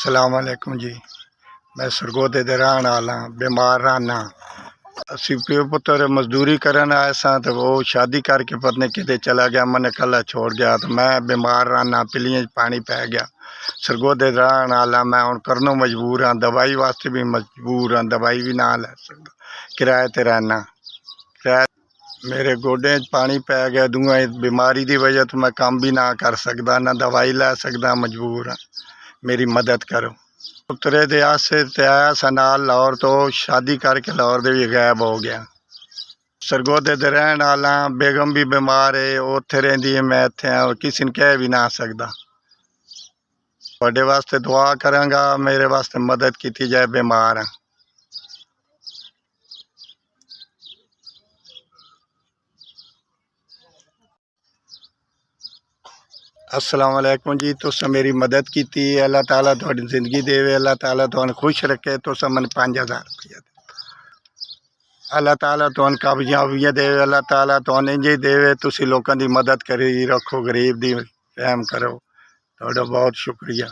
ਸਲਾਮ ਅਲੈਕੁਮ ਜੀ। मैं सरगोदे दे रहण वाला बीमार रहना। असी प्यो पुत्र मजदूरी करन आए सा तो वो शादी करके पत्नी किते चला गया, मैंने कला छोड़ गया। तो मैं बीमार रहना, पिलियां पानी पै गया। सरगोदे रहण वाला मैं हुण करनों मजबूर हाँ, दवाई वास्ते भी मजबूर हाँ, दवाई भी ना लै सकदा, किराए ते रहना। मेरे गोडे पानी पै गया, दूआ बीमारी की वजह तो मैं काम भी ना कर सकदा, ना दवाई लै सकदा, मजबूर हाँ। मेरी मदद करो। पुत्रे दे आसे ते आया सा नाल लाहौर तो, शादी करके लाहौर दे भी गायब हो गया। सरगोदे दे रहण वाला, बेगम भी बीमार है, उत्थे रहिंदी है, मैं इत्थे हाँ, किसी ने कह भी ना सकदा। तुहाडे वास्ते दुआ करांगा, मेरे वास्ते मदद की जाए, बीमार हाँ। अस्सलाम वालेकुम जी। तुस मेरी मदद की, अल्लाह ताला तुहाडी जिंदगी देवे, अल्लाह ताला तुहानू खुश रखे। तुस मैंने 5000 रुपया दे, अल्लाह ताला तुहानू कामयाबियां देवे, अल्लाह ताला तुहानू इंज ही देवे। तुसी लोगों की मदद करी रखो, गरीब दी रहम करो। तुहाडा बहुत शुक्रिया।